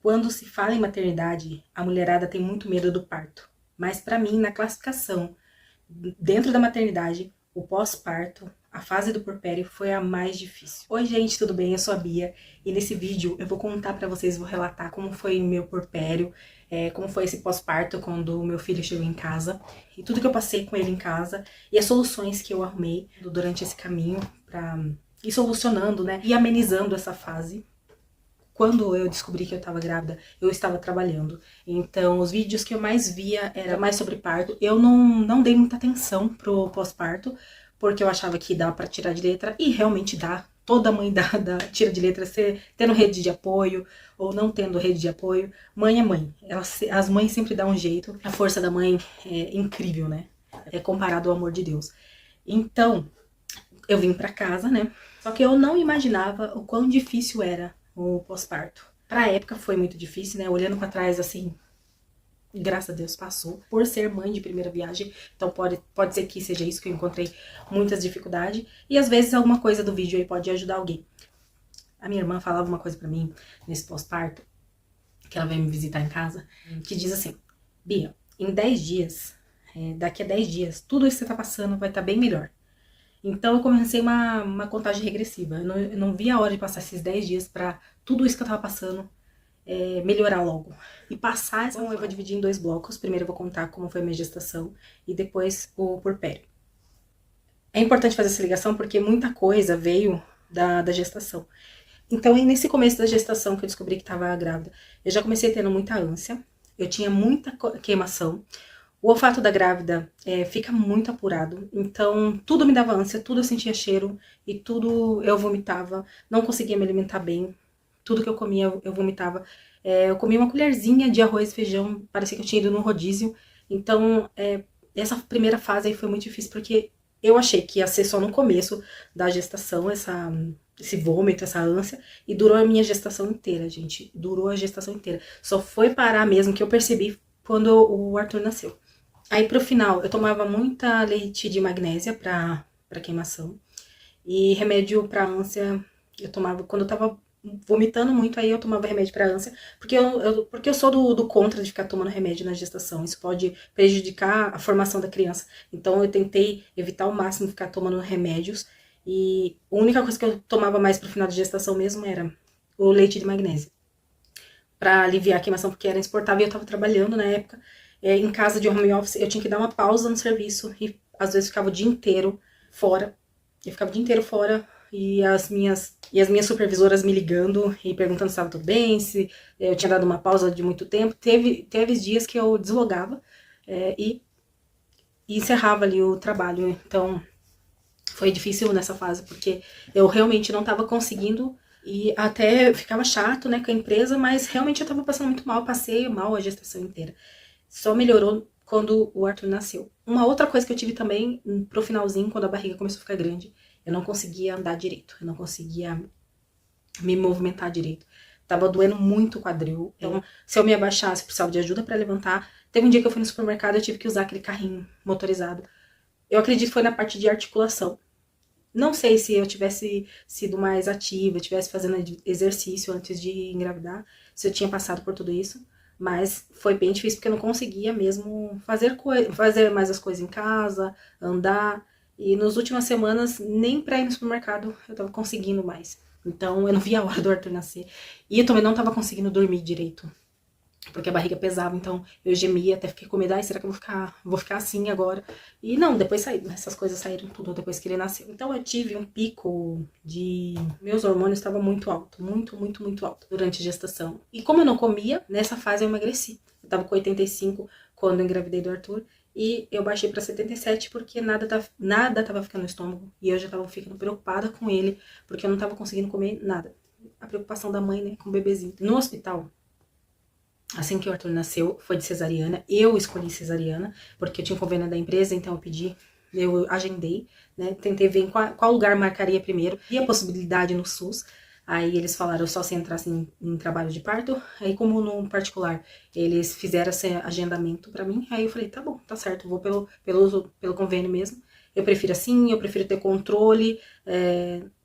Quando se fala em maternidade, a mulherada tem muito medo do parto. Mas para mim, na classificação, dentro da maternidade, o pós-parto, a fase do puerpério foi a mais difícil. Oi gente, tudo bem? Eu sou a Bia e nesse vídeo eu vou contar pra vocês, vou relatar como foi o meu puerpério, como foi esse pós-parto quando o meu filho chegou em casa e tudo que eu passei com ele em casa e as soluções que eu arrumei durante esse caminho pra ir solucionando, né, e amenizando essa fase. Quando eu descobri que eu estava grávida, eu estava trabalhando. Então, os vídeos que eu mais via era mais sobre parto. Eu não dei muita atenção pro pós-parto, porque eu achava que dava para tirar de letra, e realmente dá. Toda mãe tira de letra, tendo rede de apoio ou não tendo rede de apoio. Mãe é mãe. As mães sempre dão um jeito. A força da mãe é incrível, né? É comparado ao amor de Deus. Então, eu vim pra casa, né? Só que eu não imaginava o quão difícil era o pós-parto. Pra época foi muito difícil, né? Olhando pra trás, assim, graças a Deus passou. Por ser mãe de primeira viagem, então pode ser que seja isso que eu encontrei muitas dificuldades. E às vezes alguma coisa do vídeo aí pode ajudar alguém. A minha irmã falava uma coisa pra mim nesse pós-parto, que ela veio me visitar em casa, que diz assim: Bia, em 10 dias, daqui a 10 dias, tudo isso que você tá passando vai estar bem melhor. Então eu comecei uma contagem regressiva. Eu não vi a hora de passar esses 10 dias pra tudo isso que eu tava passando melhorar logo. E passar essa... Bom, eu vou dividir em 2 blocos. Primeiro eu vou contar como foi a minha gestação e depois o puerpério. É importante fazer essa ligação porque muita coisa veio da gestação. Então, nesse começo da gestação que eu descobri que estava grávida, eu já comecei tendo muita ânsia, eu tinha muita queimação. O olfato da grávida fica muito apurado, então tudo me dava ânsia, tudo eu sentia cheiro e tudo eu vomitava, não conseguia me alimentar bem, tudo que eu comia eu vomitava. Eu comia uma colherzinha de arroz e feijão, parecia que eu tinha ido no rodízio, então essa primeira fase aí foi muito difícil, porque eu achei que ia ser só no começo da gestação, esse vômito, essa ânsia, e durou a minha gestação inteira, gente, durou a gestação inteira. Só foi parar mesmo que eu percebi quando o Arthur nasceu. Aí pro final, eu tomava muita leite de magnésia pra queimação. E remédio pra ânsia, eu tomava quando eu tava vomitando muito, aí eu tomava remédio pra ânsia. Porque eu sou do contra de ficar tomando remédio na gestação. Isso pode prejudicar a formação da criança. Então eu tentei evitar ao máximo ficar tomando remédios. E a única coisa que eu tomava mais pro final da gestação mesmo era o leite de magnésia. Pra aliviar a queimação, porque era insuportável e eu tava trabalhando na época. Em casa de home office, eu tinha que dar uma pausa no serviço e às vezes ficava o dia inteiro fora. Eu ficava o dia inteiro fora e as minhas supervisoras me ligando e perguntando se estava tudo bem, se eu tinha dado uma pausa de muito tempo. Teve dias que eu deslogava e encerrava ali o trabalho. Então foi difícil nessa fase, porque eu realmente não estava conseguindo e até ficava chato, né, com a empresa, mas realmente eu tava passando muito mal, passei mal a gestação inteira. Só melhorou quando o Arthur nasceu. Uma outra coisa que eu tive também, pro finalzinho, quando a barriga começou a ficar grande, eu não conseguia andar direito, eu não conseguia me movimentar direito. Tava doendo muito o quadril, então se eu me abaixasse, eu precisava de ajuda pra levantar. Teve um dia que eu fui no supermercado, eu tive que usar aquele carrinho motorizado. Eu acredito que foi na parte de articulação. Não sei se eu tivesse sido mais ativa, tivesse fazendo exercício antes de engravidar, se eu tinha passado por tudo isso. Mas foi bem difícil porque eu não conseguia mesmo fazer mais as coisas em casa, andar. E nas últimas semanas, nem pra ir no supermercado eu tava conseguindo mais. Então eu não via a hora do Arthur nascer. E eu também não tava conseguindo dormir direito, porque a barriga pesava, então eu gemia, até fiquei com medo, ai, será que eu vou ficar assim agora? E não, depois saíram, essas coisas saíram tudo depois que ele nasceu. Então eu tive um pico de... Meus hormônios estavam muito alto, muito alto durante a gestação. E como eu não comia, nessa fase eu emagreci. Eu tava com 85 quando eu engravidei do Arthur, e eu baixei pra 77 porque nada tava ficando no estômago, e eu já tava ficando preocupada com ele, porque eu não tava conseguindo comer nada. A preocupação da mãe, né, com o bebezinho. No hospital, assim que o Arthur nasceu, foi de cesariana. Eu escolhi cesariana, porque eu tinha um convênio da empresa, então eu agendei, né? Tentei ver em qual lugar marcaria primeiro. E a possibilidade no SUS. Aí eles falaram só se entrasse em trabalho de parto. Aí como no particular eles fizeram esse agendamento pra mim, aí eu falei, tá bom, tá certo, vou pelo convênio mesmo. Eu prefiro assim, eu prefiro ter controle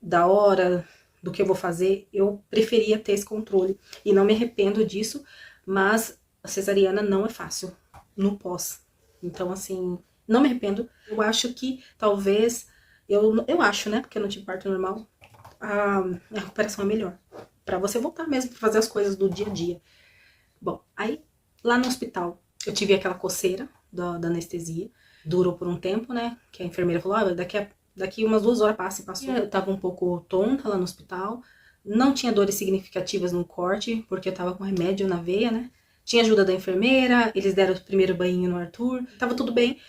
da hora, do que eu vou fazer, eu preferia ter esse controle. E não me arrependo disso, mas a cesariana não é fácil no pós. Então, assim, não me arrependo. Eu acho que talvez, eu acho, né, porque eu não tive parto normal, a recuperação é melhor. Pra você voltar mesmo pra fazer as coisas do dia a dia. Bom, aí lá no hospital eu tive aquela coceira da anestesia. Durou por um tempo, né? Que a enfermeira falou, ah, daqui umas 2 horas passa e passou. Eu tava um pouco tonta lá no hospital. Não tinha dores significativas no corte, porque eu tava com remédio na veia, né? Tinha ajuda da enfermeira, eles deram o primeiro banho no Arthur, tava tudo bem.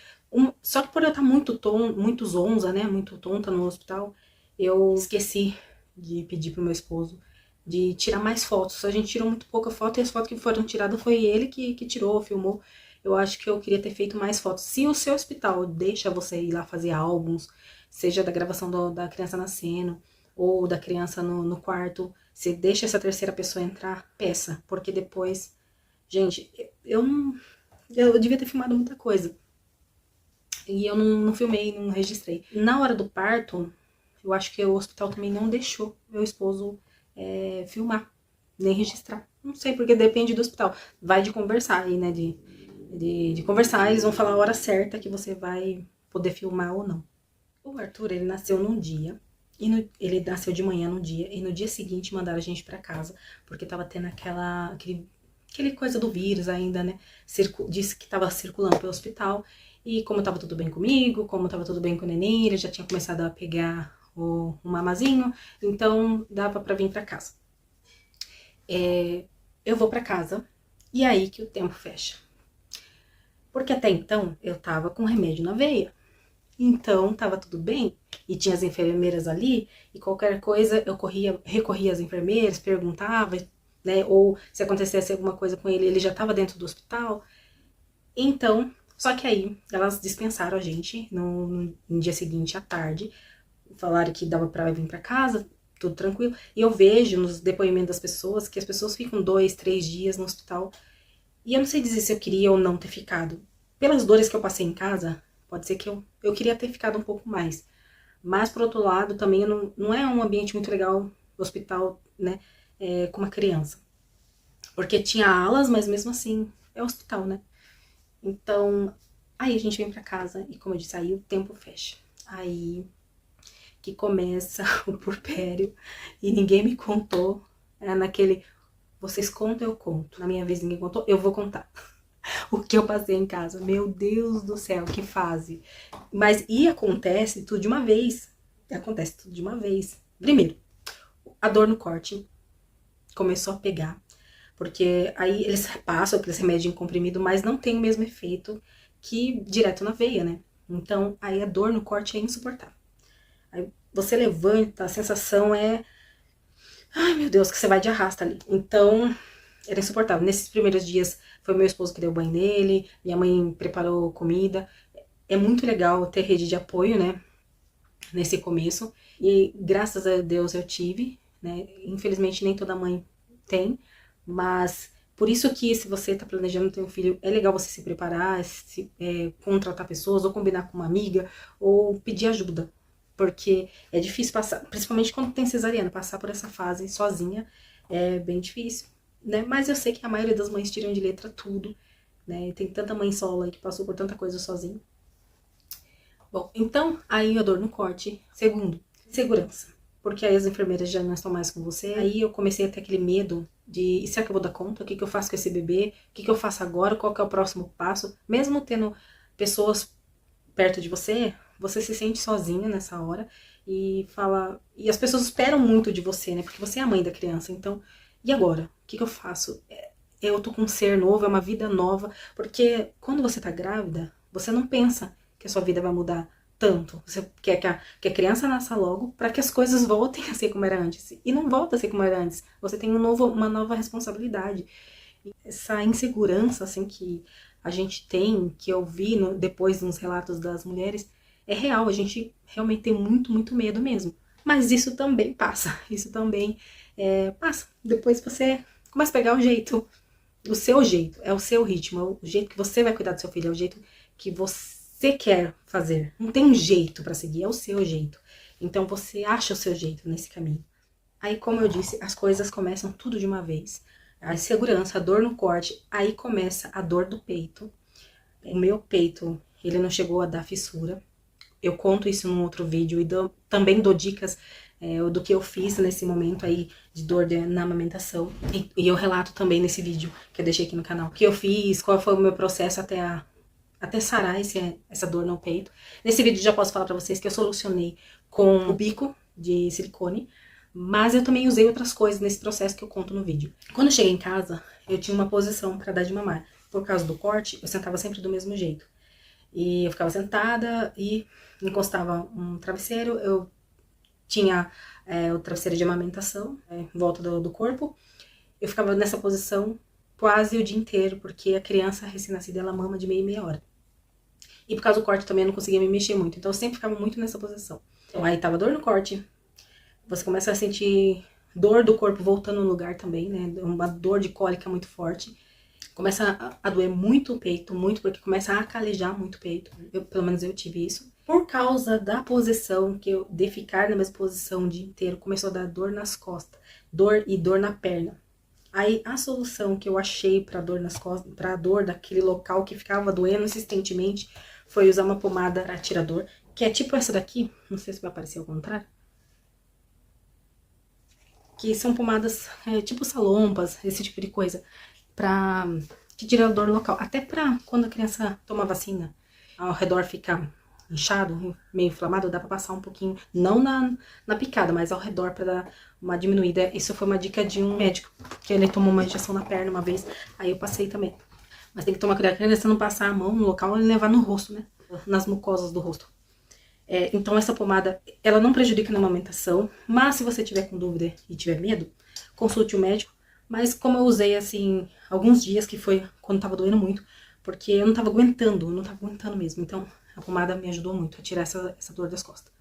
Só que por eu estar muito zonza, né? Muito tonta no hospital, eu esqueci de pedir pro meu esposo de tirar mais fotos. A gente tirou muito pouca foto e as fotos que foram tiradas foi ele que tirou, filmou. Eu acho que eu queria ter feito mais fotos. Se o seu hospital deixa você ir lá fazer álbuns, seja da gravação da criança nascendo, ou da criança no quarto, você deixa essa terceira pessoa entrar, peça. Porque depois, gente, eu devia ter filmado muita coisa. E eu não filmei, não registrei. Na hora do parto, eu acho que o hospital também não deixou meu esposo filmar, nem registrar. Não sei, porque depende do hospital. Vai de conversar aí, né? De conversar, eles vão falar a hora certa que você vai poder filmar ou não. O Arthur, ele nasceu num dia, ele nasceu de manhã num dia, e no dia seguinte mandaram a gente pra casa, porque tava tendo aquele coisa do vírus ainda, né? Disse que tava circulando pelo hospital, e como tava tudo bem comigo, como tava tudo bem com o neném, ele já tinha começado a pegar o mamazinho, então dava pra vir pra casa. Eu vou pra casa, e aí que o tempo fecha. Porque até então eu tava com remédio na veia. Então tava tudo bem. E tinha as enfermeiras ali. E qualquer coisa eu recorria às enfermeiras, perguntava, né? Ou se acontecesse alguma coisa com ele, ele já tava dentro do hospital. Então, só que aí elas dispensaram a gente no dia seguinte à tarde. Falaram que dava pra vir pra casa, tudo tranquilo. E eu vejo nos depoimentos das pessoas que as pessoas ficam 2, 3 dias no hospital. E eu não sei dizer se eu queria ou não ter ficado. Pelas dores que eu passei em casa, pode ser que eu queria ter ficado um pouco mais. Mas, por outro lado, também não é um ambiente muito legal o hospital, né, com uma criança. Porque tinha alas, mas mesmo assim, é hospital, né? Então, aí a gente vem pra casa e, como eu disse, aí o tempo fecha. Aí que começa o puerpério e ninguém me contou. Naquele, vocês contam, eu conto. Na minha vez ninguém contou, eu vou contar. O que eu passei em casa. Meu Deus do céu, que fase. Mas acontece tudo de uma vez. Acontece tudo de uma vez. Primeiro, a dor no corte começou a pegar. Porque aí eles passam aqueles remédios em comprimido, mas não tem o mesmo efeito que direto na veia, né? Então, aí a dor no corte é insuportável. Aí você levanta, a sensação é... Ai, meu Deus, que você vai de arrasta ali. Então, era insuportável. Nesses primeiros dias, foi meu esposo que deu banho nele, minha mãe preparou comida. É muito legal ter rede de apoio, né, nesse começo. E graças a Deus eu tive, né, infelizmente nem toda mãe tem, mas por isso que se você tá planejando ter um filho, é legal você se preparar, contratar pessoas, ou combinar com uma amiga, ou pedir ajuda. Porque é difícil passar, principalmente quando tem cesariana, passar por essa fase sozinha é bem difícil. Né? Mas eu sei que a maioria das mães tiram de letra tudo, né? Tem tanta mãe solo aí que passou por tanta coisa sozinha. Bom, então, aí a dor no corte. Segundo, segurança. Porque aí as enfermeiras já não estão mais com você. Aí eu comecei a ter aquele medo de, e será que eu vou dar conta? O que eu faço com esse bebê? O que eu faço agora? Qual que é o próximo passo? Mesmo tendo pessoas perto de você, você se sente sozinha nessa hora e fala... E as pessoas esperam muito de você, né? Porque você é a mãe da criança, então... E agora? O que eu faço? Eu tô com um ser novo, é uma vida nova. Porque quando você tá grávida, você não pensa que a sua vida vai mudar tanto. Você quer que a criança nasça logo para que as coisas voltem a ser como era antes. E não volta a ser como era antes. Você tem uma nova responsabilidade. Essa insegurança, assim, que a gente tem, que eu vi depois nos relatos das mulheres, é real. A gente realmente tem muito, muito medo mesmo. Mas isso também passa. Isso também passa. Depois você começa a pegar o jeito. O seu jeito. É o seu ritmo. É o jeito que você vai cuidar do seu filho. É o jeito que você quer fazer. Não tem um jeito pra seguir. É o seu jeito. Então você acha o seu jeito nesse caminho. Aí, como eu disse, as coisas começam tudo de uma vez. A insegurança, a dor no corte, aí começa a dor do peito. O meu peito, ele não chegou a dar fissura. Eu conto isso num outro vídeo e também dou dicas do que eu fiz nesse momento aí de dor na amamentação. E eu relato também nesse vídeo que eu deixei aqui no canal. O que eu fiz, qual foi o meu processo até sarar essa dor no peito. Nesse vídeo já posso falar pra vocês que eu solucionei com o bico de silicone, mas eu também usei outras coisas nesse processo que eu conto no vídeo. Quando eu cheguei em casa, eu tinha uma posição pra dar de mamar. Por causa do corte, eu sentava sempre do mesmo jeito. E eu ficava sentada e encostava um travesseiro, eu tinha o travesseiro de amamentação em volta do corpo. Eu ficava nessa posição quase o dia inteiro, porque a criança recém-nascida, ela mama de meia em meia hora. E por causa do corte também eu não conseguia me mexer muito, então eu sempre ficava muito nessa posição. Então aí tava dor no corte, você começa a sentir dor do corpo voltando no lugar também, né? Uma dor de cólica muito forte. Começa a doer muito o peito, muito, porque começa a calejar muito o peito. Pelo menos eu tive isso. Por causa da posição, de ficar na mesma posição o dia inteiro, começou a dar dor nas costas, dor na perna. Aí a solução que eu achei pra dor nas costas, pra dor daquele local que ficava doendo insistentemente, foi usar uma pomada pra tirar dor, que é tipo essa daqui, não sei se vai aparecer ao contrário. Que são pomadas tipo salompas, esse tipo de coisa, que tira a dor local. Até pra quando a criança toma vacina, ao redor fica inchado, meio inflamado, dá pra passar um pouquinho, não na picada, mas ao redor pra dar uma diminuída. Isso foi uma dica de um médico, que ele tomou uma injeção na perna uma vez, aí eu passei também. Mas tem que tomar cuidado, a criança não passar a mão no local e levar no rosto, né? Nas mucosas do rosto. Então essa pomada, ela não prejudica na amamentação, mas se você tiver com dúvida e tiver medo, consulte o médico. Mas como eu usei, assim, alguns dias, que foi quando tava doendo muito, porque eu não tava aguentando mesmo. Então a pomada me ajudou muito a tirar essa dor das costas.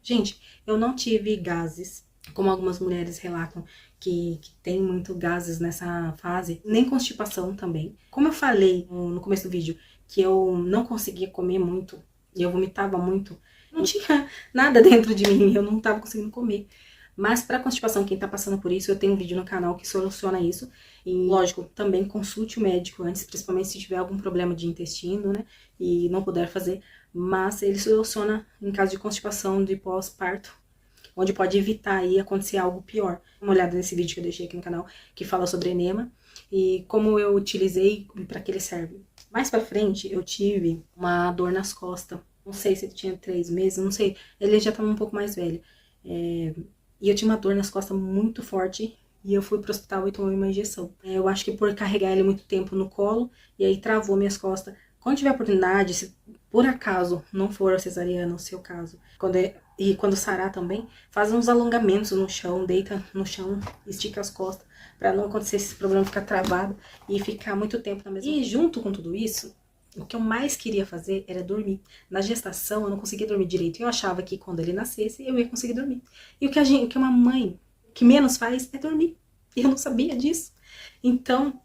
Gente, eu não tive gases, como algumas mulheres relatam que tem muito gases nessa fase, nem constipação também. Como eu falei no começo do vídeo, que eu não conseguia comer muito, e eu vomitava muito, não tinha nada dentro de mim, eu não tava conseguindo comer. Mas pra constipação, quem tá passando por isso, eu tenho um vídeo no canal que soluciona isso. E, lógico, também consulte o médico antes, principalmente se tiver algum problema de intestino, né? E não puder fazer. Mas ele soluciona em caso de constipação de pós-parto, onde pode evitar aí acontecer algo pior. Uma olhada nesse vídeo que eu deixei aqui no canal, que fala sobre enema e como eu utilizei e pra que ele serve. Mais pra frente, eu tive uma dor nas costas. Não sei se ele tinha 3 meses, não sei. Ele já tava um pouco mais velho. E eu tinha uma dor nas costas muito forte. E eu fui pro hospital e tomei uma injeção. Eu acho que por carregar ele muito tempo no colo, e aí travou minhas costas. Quando tiver oportunidade, se por acaso não for cesariana o seu caso, quando sarar também, faz uns alongamentos no chão, deita no chão, estica as costas, pra não acontecer esse problema, ficar travado e ficar muito tempo na mesma. E junto com tudo isso, o que eu mais queria fazer era dormir. Na gestação eu não conseguia dormir direito. Eu achava que quando ele nascesse eu ia conseguir dormir. E o que uma mãe que menos faz é dormir. E eu não sabia disso. Então,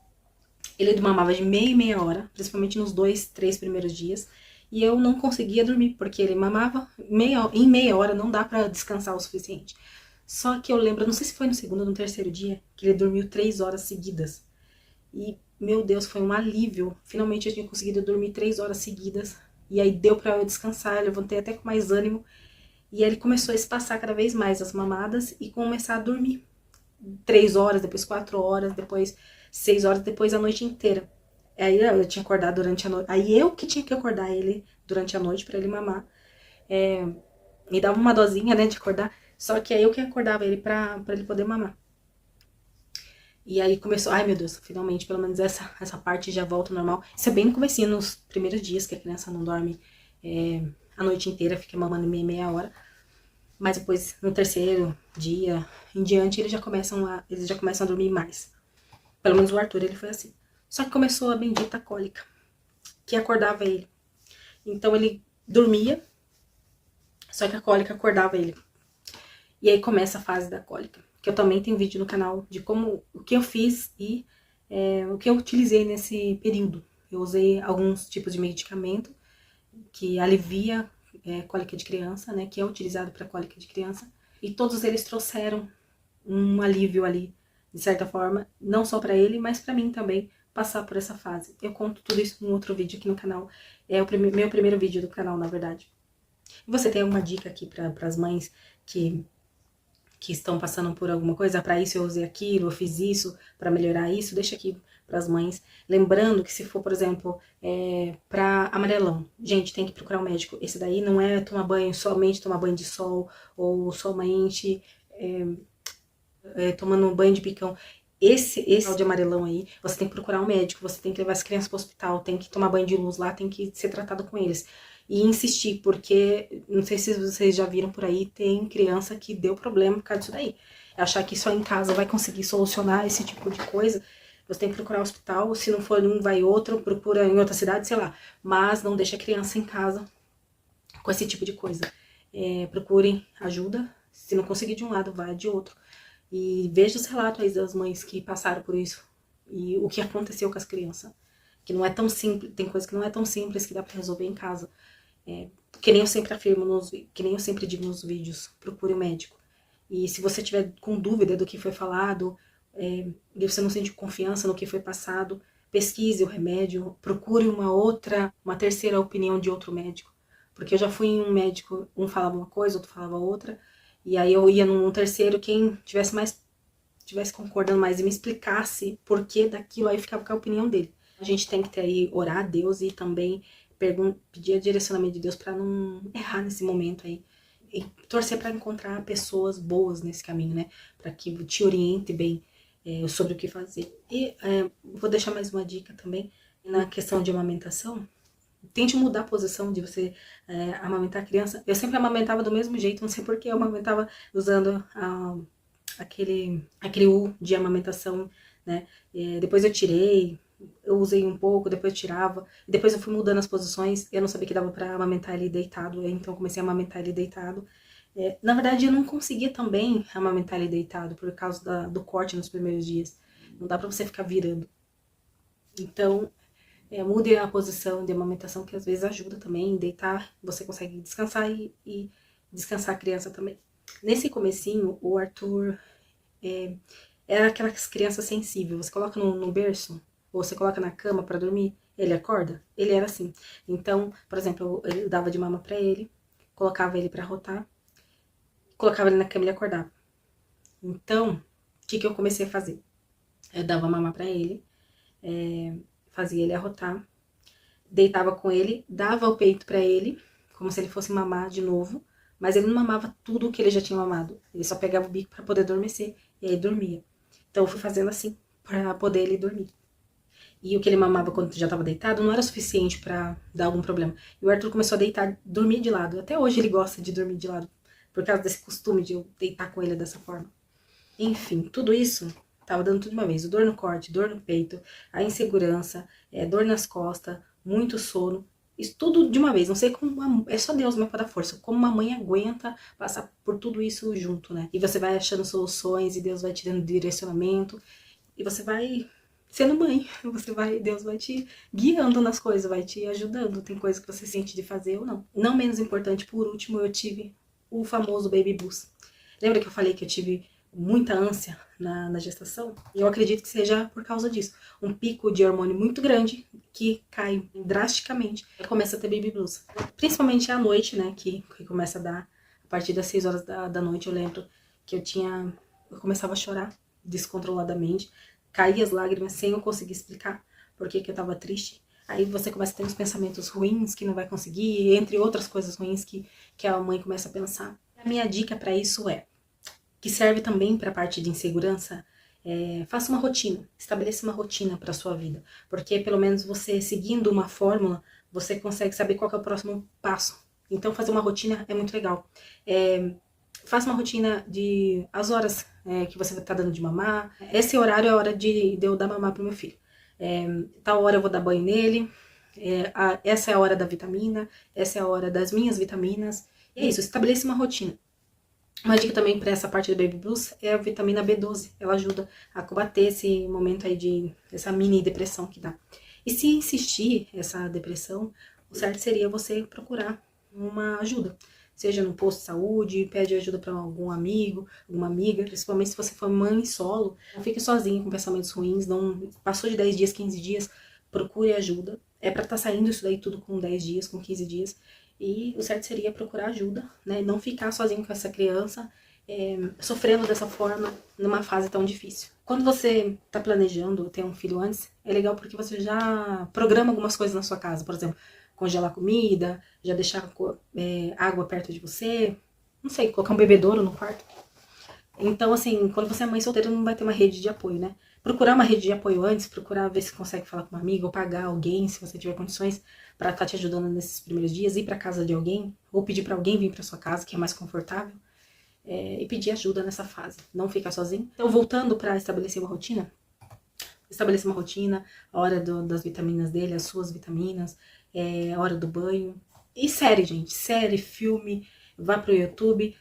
ele mamava de meia em meia hora, principalmente nos 2, 3 primeiros dias. E eu não conseguia dormir, porque ele mamava em meia hora, não dá pra descansar o suficiente. Só que eu lembro, não sei se foi no segundo ou no terceiro dia, que ele dormiu 3 horas seguidas. E, meu Deus, foi um alívio. Finalmente eu tinha conseguido dormir 3 horas seguidas. E aí deu pra eu descansar, eu levantei até com mais ânimo. E aí ele começou a espaçar cada vez mais as mamadas e começar a dormir. 3 horas, depois 4 horas, depois 6 horas, depois a noite inteira. Aí eu tinha acordado durante a noite. Aí eu que tinha que acordar ele durante a noite pra ele mamar. Me dava uma dosinha, né, de acordar. Só que aí eu que acordava ele pra ele poder mamar. E aí começou, ai meu Deus, finalmente, pelo menos essa parte já volta ao normal. Isso é bem no comecinho, nos primeiros dias que a criança não dorme a noite inteira, fica mamando meia hora. Mas depois, no terceiro dia em diante, eles já começam a dormir mais. Pelo menos o Arthur, ele foi assim. Só que começou a bendita cólica, que acordava ele. Então ele dormia, só que a cólica acordava ele. E aí começa a fase da cólica, que eu também tenho vídeo no canal de o que eu fiz e o que eu utilizei nesse período. Eu usei alguns tipos de medicamento que alivia cólica de criança, né, que é utilizado para cólica de criança, e todos eles trouxeram um alívio ali, de certa forma, não só pra ele, mas pra mim também, passar por essa fase. Eu conto tudo isso num outro vídeo aqui no canal. É o meu primeiro vídeo do canal, na verdade. E você tem alguma dica aqui para as mães que estão passando por alguma coisa? Para isso eu usei aquilo, eu fiz isso, para melhorar isso? Deixa aqui para as mães. Lembrando que se for, por exemplo, para amarelão, gente, tem que procurar um médico. Esse daí não é tomar banho, somente tomar banho de sol, ou somente tomando banho de picão. Esse de amarelão aí, você tem que procurar um médico, você tem que levar as crianças para o hospital, tem que tomar banho de luz lá, tem que ser tratado com eles. E insistir, porque, não sei se vocês já viram por aí, tem criança que deu problema por causa disso daí. Achar que só em casa vai conseguir solucionar esse tipo de coisa, você tem que procurar um hospital, se não for um, vai outro, procura em outra cidade, sei lá. Mas não deixa a criança em casa com esse tipo de coisa. Procurem ajuda, se não conseguir de um lado, vai de outro. E veja os relatos aí das mães que passaram por isso. E o que aconteceu com as crianças. Que não é tão simples, tem coisa que não é tão simples que dá pra resolver em casa. Que nem eu sempre afirmo, que nem eu sempre digo nos vídeos, procure um médico. E se você tiver com dúvida do que foi falado, e você não sente confiança no que foi passado, pesquise o remédio, procure uma terceira opinião de outro médico. Porque eu já fui em um médico, um falava uma coisa, outro falava outra, e aí eu ia num terceiro, quem tivesse concordando mais e me explicasse por que daquilo, aí ficava com a opinião dele. A gente tem que ter aí, orar a Deus e também pedir a direcionamento de Deus para não errar nesse momento aí. E torcer para encontrar pessoas boas nesse caminho, né? Para que te oriente bem sobre o que fazer. E vou deixar mais uma dica também na questão de amamentação. Tente mudar a posição de você amamentar a criança. Eu sempre amamentava do mesmo jeito, não sei porque eu amamentava usando aquele U de amamentação, né? Depois eu tirei, eu usei um pouco, depois eu tirava, e depois eu fui mudando as posições. Eu não sabia que dava pra amamentar ele deitado, então eu comecei a amamentar ele deitado. Na verdade, eu não conseguia também amamentar ele deitado por causa do corte nos primeiros dias. Não dá pra você ficar virando. Então, mude a posição de amamentação, que às vezes ajuda também. Deitar, você consegue descansar e descansar a criança também. Nesse comecinho, o Arthur era aquelas crianças sensíveis. Você coloca no berço, ou você coloca na cama pra dormir, ele acorda? Ele era assim. Então, por exemplo, eu dava de mama pra ele, colocava ele pra rotar, colocava ele na cama e ele acordava. Então, o que eu comecei a fazer? Eu dava mama pra ele, fazia ele arrotar, deitava com ele, dava o peito pra ele, como se ele fosse mamar de novo, mas ele não mamava tudo o que ele já tinha mamado. Ele só pegava o bico pra poder adormecer, e aí dormia. Então eu fui fazendo assim, pra poder ele dormir. E o que ele mamava quando já tava deitado não era suficiente pra dar algum problema. E o Arthur começou a deitar, dormir de lado. Até hoje ele gosta de dormir de lado, por causa desse costume de eu deitar com ele dessa forma. Enfim, tudo isso tava dando tudo de uma vez. O dor no corte, dor no peito, a insegurança, dor nas costas, muito sono. Isso tudo de uma vez. Não sei como... É só Deus mesmo para dar força. Como uma mãe aguenta passar por tudo isso junto, né? E você vai achando soluções e Deus vai te dando direcionamento. E você vai sendo mãe. Deus vai te guiando nas coisas, vai te ajudando. Tem coisas que você sente de fazer ou não. Não menos importante, por último, eu tive o famoso baby blues. Lembra que eu falei que eu tive muita ânsia na gestação? Eu acredito que seja por causa disso. Um pico de hormônio muito grande que cai drasticamente e começa a ter baby blues. Principalmente à noite, né, que começa a dar, a partir das 6 horas da noite, eu lembro que eu começava a chorar descontroladamente, caía as lágrimas sem eu conseguir explicar por que eu tava triste. Aí você começa a ter uns pensamentos ruins que não vai conseguir, entre outras coisas ruins que a mãe começa a pensar. A minha dica para isso que serve também para a parte de insegurança, faça uma rotina, estabeleça uma rotina para a sua vida, porque pelo menos você seguindo uma fórmula, você consegue saber qual que é o próximo passo. Então fazer uma rotina é muito legal. Faça uma rotina de as horas que você vai estar dando de mamar. Esse horário é a hora de eu dar mamar pro meu filho. Tal hora eu vou dar banho nele. Essa é a hora da vitamina. Essa é a hora das minhas vitaminas. E é isso, estabeleça uma rotina. Uma dica também para essa parte do Baby Blues é a vitamina B12. Ela ajuda a combater esse momento aí essa mini depressão que dá. E se insistir essa depressão, o certo seria você procurar uma ajuda. seja no posto de saúde, pede ajuda para algum amigo, alguma amiga, principalmente se você for mãe solo, não fique sozinha com pensamentos ruins, não passou de 10 dias, 15 dias, procure ajuda. É para estar saindo isso daí tudo com 10 dias, com 15 dias, e o certo seria procurar ajuda, né? Não ficar sozinho com essa criança, sofrendo dessa forma numa fase tão difícil. Quando você está planejando ter um filho antes, é legal porque você já programa algumas coisas na sua casa, por exemplo, congelar comida, já deixar água perto de você, não sei, colocar um bebedouro no quarto. Então, assim, quando você é mãe solteira, não vai ter uma rede de apoio, né? Procurar uma rede de apoio antes, procurar ver se consegue falar com uma amiga ou pagar alguém, se você tiver condições, para estar te ajudando nesses primeiros dias, ir para casa de alguém, ou pedir para alguém vir para sua casa, que é mais confortável, e pedir ajuda nessa fase, não ficar sozinho. Então, voltando para estabelecer uma rotina, a hora das vitaminas dele, as suas vitaminas, a hora do banho. E série, gente, série, filme, vá pro YouTube,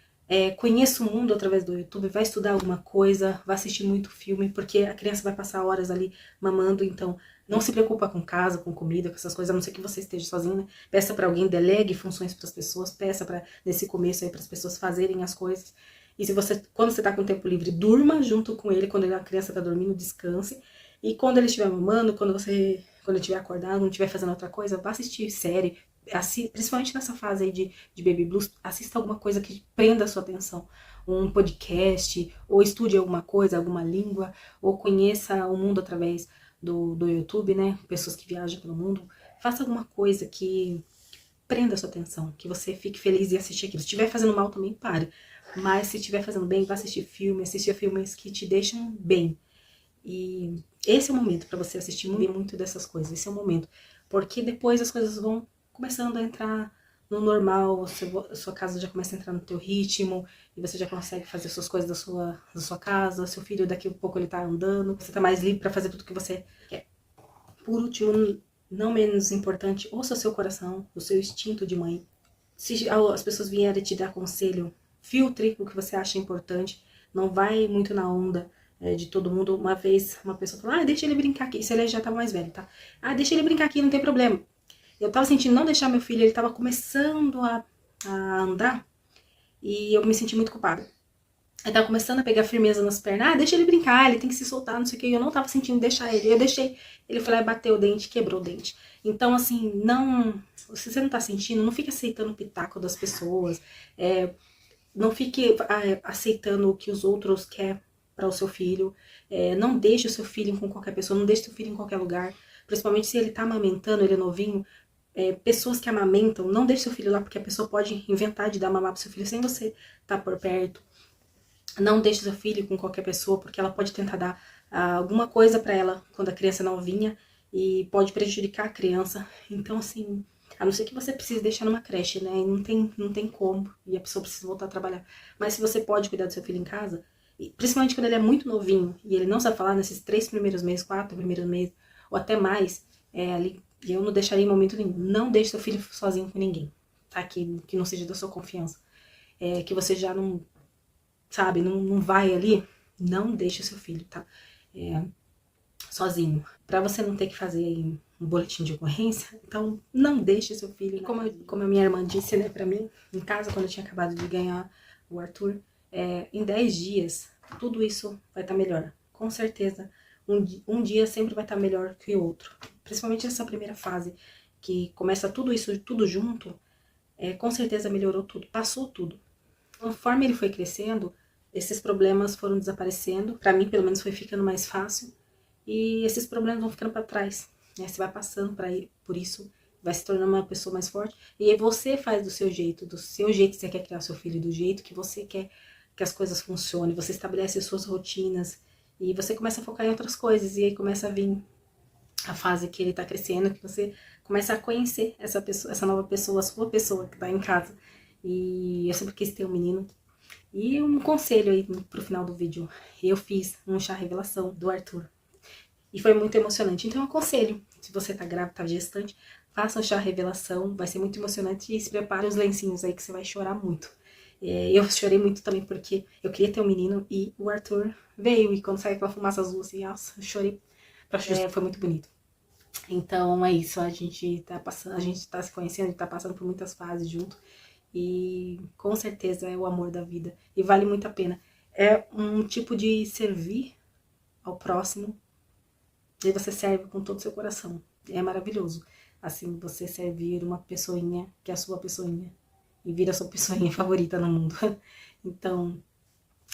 conheça o mundo através do YouTube, vai estudar alguma coisa, vai assistir muito filme, porque a criança vai passar horas ali mamando, então não se preocupa com casa, com comida, com essas coisas, a não ser que você esteja sozinho, né? Peça para alguém, delegue funções para as pessoas, peça para nesse começo aí para as pessoas fazerem as coisas. E se você, quando você tá com tempo livre, durma junto com ele, quando a criança tá dormindo, descanse. E quando ele estiver mamando, quando ele estiver acordado, não estiver fazendo outra coisa, vá assistir série, principalmente nessa fase aí de baby blues, assista alguma coisa que prenda a sua atenção. Um podcast, ou estude alguma coisa, alguma língua, ou conheça o mundo através do YouTube, né? Pessoas que viajam pelo mundo. Faça alguma coisa que prenda a sua atenção, que você fique feliz em assistir aquilo. Se estiver fazendo mal também, pare. Mas se estiver fazendo bem, vá assistir filmes que te deixam bem. E esse é o momento para você assistir muito dessas coisas. Esse é o momento. Porque depois as coisas vão começando a entrar no normal, a sua casa já começa a entrar no teu ritmo, e você já consegue fazer suas coisas da sua casa, seu filho daqui a pouco ele tá andando, você tá mais livre para fazer tudo que você quer. Por último, não menos importante, ouça o seu coração, o seu instinto de mãe. Se as pessoas vierem te dar conselho, filtre o que você acha importante, não vai muito na onda de todo mundo. Uma vez uma pessoa falou, deixa ele brincar aqui, se ele já tava mais velho, tá? Deixa ele brincar aqui, não tem problema. Eu tava sentindo não deixar meu filho, ele tava começando a andar, e eu me senti muito culpada. Ele tava começando a pegar firmeza nas pernas, deixa ele brincar, ele tem que se soltar, não sei o que, e eu não tava sentindo deixar ele, eu deixei, ele foi lá e bateu o dente, quebrou o dente. Então, assim, se você não tá sentindo, não fique aceitando o pitaco das pessoas, não fique aceitando o que os outros querem para o seu filho, não deixe o seu filho com qualquer pessoa, não deixe o seu filho em qualquer lugar, principalmente se ele tá amamentando, ele é novinho, pessoas que amamentam, não deixe seu filho lá, porque a pessoa pode inventar de dar mamar pro seu filho sem você estar por perto. Não deixe seu filho com qualquer pessoa, porque ela pode tentar dar alguma coisa para ela quando a criança é novinha e pode prejudicar a criança. Então, assim, a não ser que você precise deixar numa creche, né? Não tem como, e a pessoa precisa voltar a trabalhar. Mas se você pode cuidar do seu filho em casa, e principalmente quando ele é muito novinho e ele não sabe falar nesses 3 primeiros meses, 4 primeiros meses, ou até mais, ali, eu não deixaria em momento nenhum. Não deixe seu filho sozinho com ninguém, tá? Que não seja da sua confiança. Que você já não, sabe, não vai ali, não deixe o seu filho, tá? Sozinho. Pra você não ter que fazer um boletim de ocorrência, então não deixe seu filho. Como a minha irmã disse, né, pra mim, em casa, quando eu tinha acabado de ganhar o Arthur, em 10 dias, tudo isso vai estar melhor. Com certeza, um dia sempre vai estar melhor que o outro. Principalmente nessa primeira fase, que começa tudo isso, tudo junto, com certeza melhorou tudo, passou tudo. Conforme ele foi crescendo, esses problemas foram desaparecendo. Pra mim, pelo menos, foi ficando mais fácil. E esses problemas vão ficando pra trás. Né? Você vai passando por isso, vai se tornando uma pessoa mais forte. E aí você faz do seu jeito que você quer criar seu filho, do jeito que você quer que as coisas funcionem. Você estabelece as suas rotinas e você começa a focar em outras coisas. E aí começa a vir a fase que ele tá crescendo, que você começa a conhecer essa pessoa, essa nova pessoa, a sua pessoa que tá em casa. E eu sempre quis ter um menino. E um conselho aí pro final do vídeo. Eu fiz um chá revelação do Arthur. E foi muito emocionante. Então eu aconselho, se você tá grávida, tá gestante, faça um chá revelação. Vai ser muito emocionante. E se prepare os lencinhos aí que você vai chorar muito. Eu chorei muito também porque eu queria ter um menino e o Arthur veio. E quando saiu aquela fumaça azul assim, nossa, eu chorei. Foi muito bonito. Então é isso, a gente tá se conhecendo, a gente tá passando por muitas fases junto. e com certeza é o amor da vida e vale muito a pena. É um tipo de servir ao próximo e você serve com todo o seu coração. É maravilhoso. Assim, você servir uma pessoinha que é a sua pessoinha e vira a sua pessoinha favorita no mundo. Então,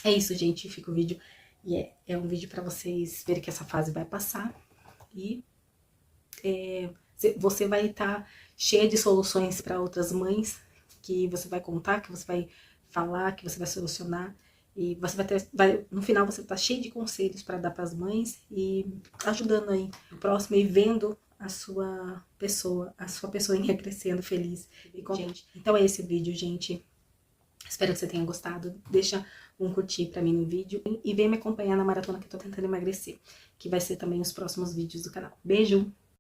é isso, gente. Fica o vídeo. E é um vídeo para vocês verem que essa fase vai passar. E você vai estar cheia de soluções para outras mães, que você vai contar, que você vai falar, que você vai solucionar. E você no final você vai estar cheio de conselhos para dar para as mães e ajudando aí o próximo e vendo a sua pessoinha crescendo feliz e contente. Então é esse o vídeo, gente. Espero que você tenha gostado. Deixa um curtir pra mim no vídeo e vem me acompanhar na maratona que eu tô tentando emagrecer, que vai ser também os próximos vídeos do canal. Beijo!